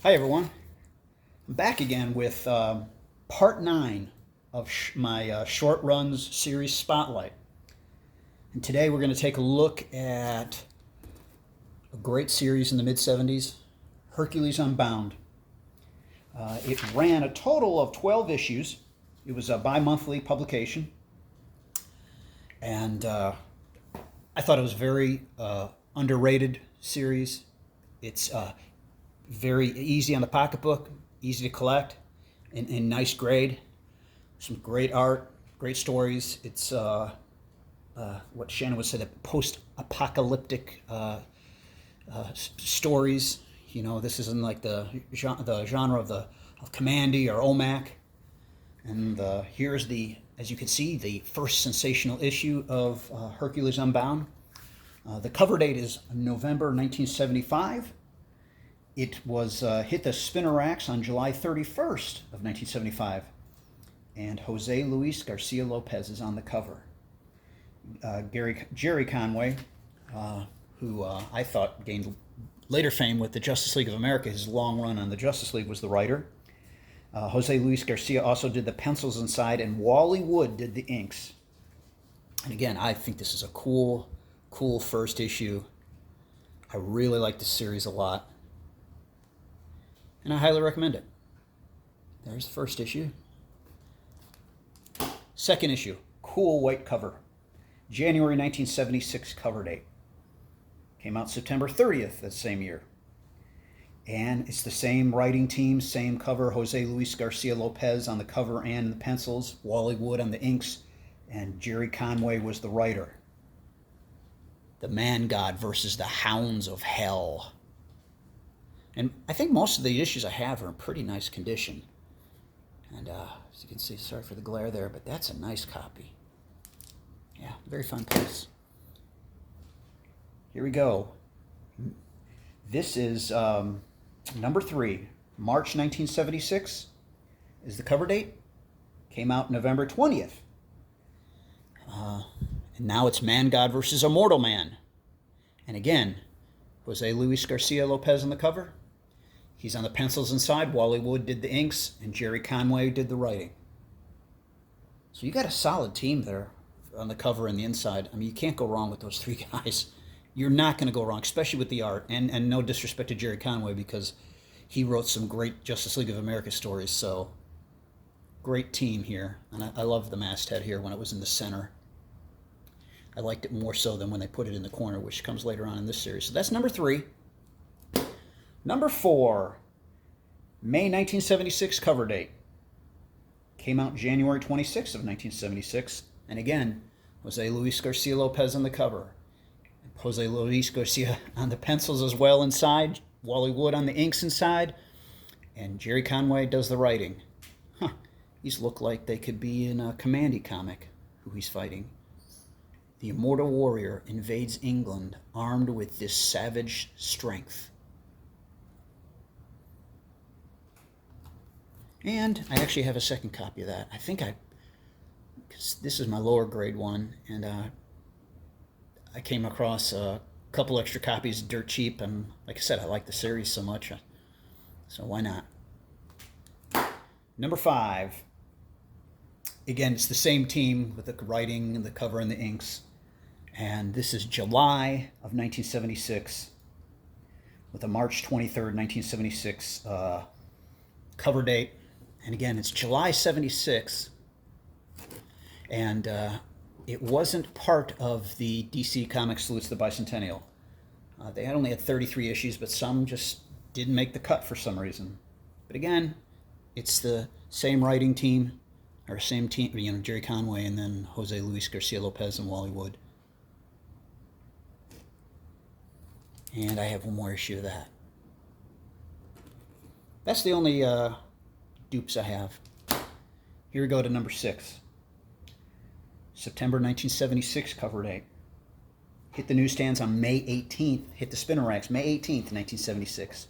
Hi, everyone. I'm back again with part 9 of my short runs series Spotlight. And today we're going to take a look at a great series in the mid 70s, Hercules Unbound. It ran a total of 12 issues. It was a bi monthly publication. And I thought it was a very underrated series. It's very easy on the pocketbook, easy to collect, and nice grade. Some great art, great stories. It's what Shannon would say, the post-apocalyptic stories. You know, this isn't like the genre of Commandy or OMAC. And here's as you can see, the first sensational issue of Hercules Unbound. The cover date is November 1975. It was hit the spinner racks on July 31st of 1975. And Jose Luis Garcia Lopez is on the cover. Jerry Conway, who I thought gained later fame with the Justice League of America, his long run on the Justice League, was the writer. Jose Luis Garcia also did the pencils inside, and Wally Wood did the inks. And again, I think this is a cool first issue. I really like this series a lot, and I highly recommend it. There's the first issue. Second issue, cool white cover. January 1976 cover date. Came out September 30th that same year. And it's the same writing team, same cover. Jose Luis Garcia Lopez on the cover and the pencils. Wally Wood on the inks. And Jerry Conway was the writer. The Man God versus the Hounds of Hell. And I think most of the issues I have are in pretty nice condition. And as you can see, sorry for the glare there, but that's a nice copy. Yeah, very fun piece. Here we go. This is number 3, March 1976 is the cover date. Came out November 20th. And now it's Man God versus Immortal Man. And again, Jose Luis Garcia Lopez on the cover. He's on the pencils inside. Wally Wood did the inks, and Jerry Conway did the writing. So you got a solid team there on the cover and the inside. I mean, you can't go wrong with those three guys. You're not going to go wrong, especially with the art. And no disrespect to Jerry Conway, because he wrote some great Justice League of America stories. So great team here. And I love the masthead here when it was in the center. I liked it more so than when they put it in the corner, which comes later on in this series. So that's number 3. Number 4, May 1976 cover date. Came out January 26th of 1976. And again, Jose Luis Garcia Lopez on the cover. Jose Luis Garcia on the pencils as well inside. Wally Wood on the inks inside. And Jerry Conway does the writing. These look like they could be in a Commandy comic, who he's fighting. The immortal warrior invades England armed with this savage strength. And I actually have a second copy of that. I think because this is my lower grade one, and I came across a couple extra copies dirt cheap, and like I said, I like the series so much, so why not? Number 5. Again, it's the same team with the writing and the cover and the inks. And this is July of 1976 with a March 23rd, 1976 cover date. And again, it's July 76. And it wasn't part of the DC Comics Salutes the Bicentennial. They only had 33 issues, but some just didn't make the cut for some reason. But again, it's the same writing team, or same team, you know, Jerry Conway and then Jose Luis Garcia Lopez and Wally Wood. And I have one more issue of that. That's the only dupes I have. Here we go to number 6. September 1976 cover date. Hit the newsstands on May 18th. Hit the spinner racks May 18th, 1976.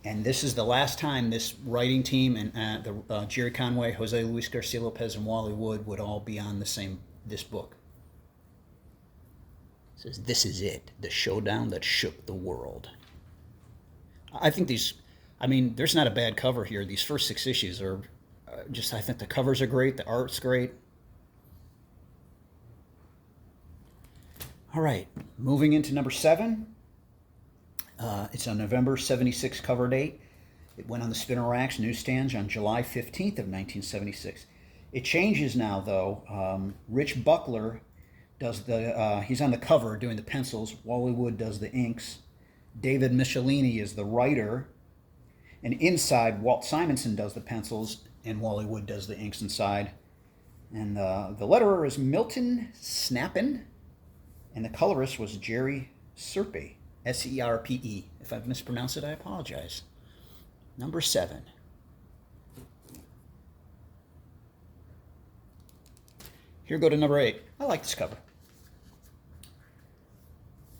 And this is the last time this writing team and Jerry Conway, Jose Luis Garcia Lopez, and Wally Wood would all be on this book. It says, "This is it, the showdown that shook the world." I think these I mean, there's not a bad cover here. These first 6 issues are just, I think the covers are great, the art's great. All right, moving into number 7. It's on November 76 cover date. It went on the spinner racks, newsstands on July 15th of 1976. It changes now, though. Rich Buckler does he's on the cover doing the pencils. Wally Wood does the inks. David Michelini is the writer. And inside, Walt Simonson does the pencils, and Wally Wood does the inks inside. And the letterer is Milton Snappen, and the colorist was Jerry Serpe, Serpe. If I've mispronounced it, I apologize. Number 7. Here go to number 8. I like this cover.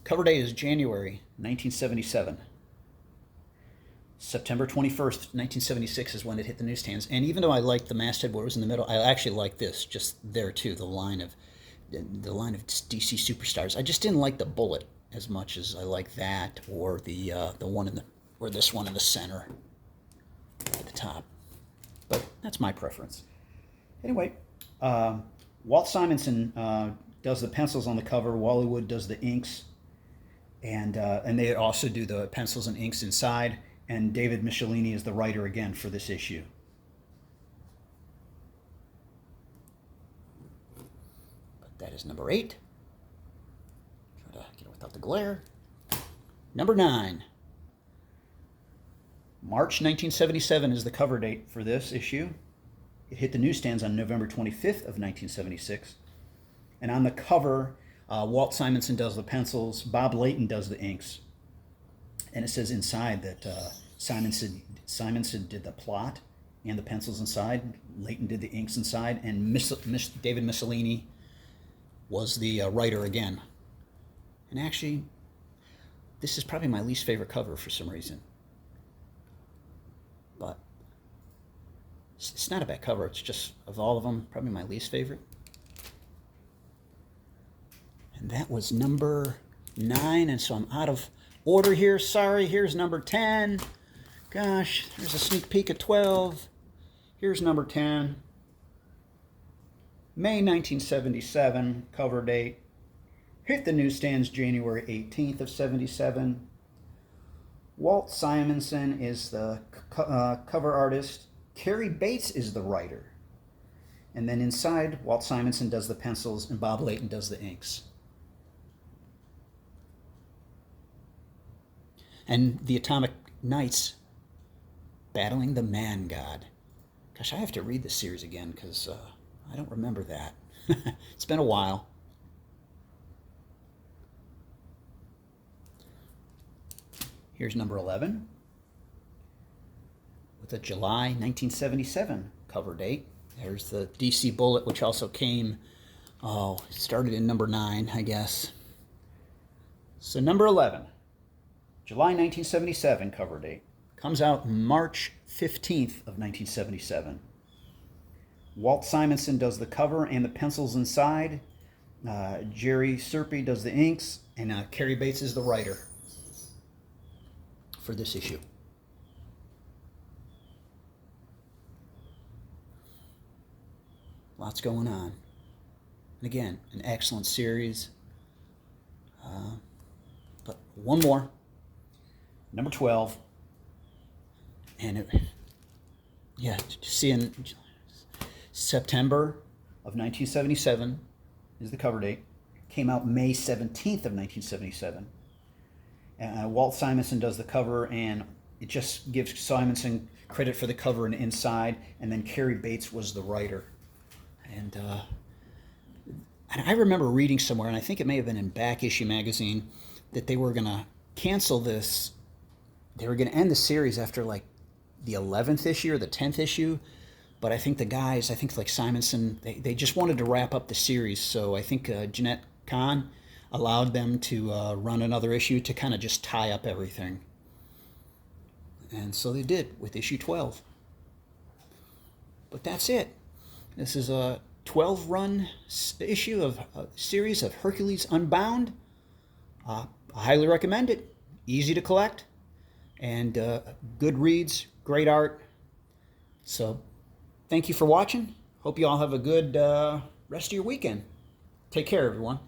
Cover date is January 1977. September 21st, 1976 is when it hit the newsstands. And even though I liked the masthead where it was in the middle, I actually like this, just there too, the line of DC superstars. I just didn't like the bullet as much as I like that, or the one in the, or this one in the center at the top. But that's my preference. Anyway, Walt Simonson does the pencils on the cover. Wally Wood does the inks, and they also do the pencils and inks inside. And David Michelini is the writer again for this issue. But that is number 8. Try to get it without the glare. Number 9. March 1977 is the cover date for this issue. It hit the newsstands on November 25th of 1976. And on the cover, Walt Simonson does the pencils, Bob Layton does the inks. And it says inside that Simonson did the plot and the pencils inside. Layton did the inks inside, and David Michelini was the writer again. And actually, this is probably my least favorite cover for some reason. But it's not a bad cover. It's just, of all of them, probably my least favorite. And that was number 9, and so I'm out of order here. Sorry. Here's number 10. Gosh, there's a sneak peek at 12. Here's number 10. May 1977, cover date. Hit the newsstands January 18th of 77. Walt Simonson is the cover artist. Cary Bates is the writer. And then inside, Walt Simonson does the pencils and Bob Layton does the inks. And the Atomic Knights battling the Man God. Gosh, I have to read this series again because I don't remember that. It's been a while. Here's number 11 with a July 1977 cover date. There's the DC Bullet, which also came, started in number 9, I guess. So number 11. July 1977 cover date. Comes out March 15th of 1977. Walt Simonson does the cover and the pencils inside. Jerry Serpe does the inks. And Cary Bates is the writer for this issue. Lots going on. And again, an excellent series. But one more. Number 12, and see in September of 1977 is the cover date. Came out May 17th of 1977. Walt Simonson does the cover, and it just gives Simonson credit for the cover and inside, and then Cary Bates was the writer. And I remember reading somewhere, and I think it may have been in Back Issue magazine, that they were going to cancel this. They were going to end the series after like the 11th issue or the 10th issue, but I think the guys, like Simonson, they just wanted to wrap up the series, so I think Jeanette Kahn allowed them to run another issue to kind of just tie up everything. And so they did with issue 12. But that's it. This is a 12-run issue of a series of Hercules Unbound. I highly recommend it. Easy to collect. and good reads, great art. So thank you for watching. Hope you all have a good rest of your weekend. Take care, everyone.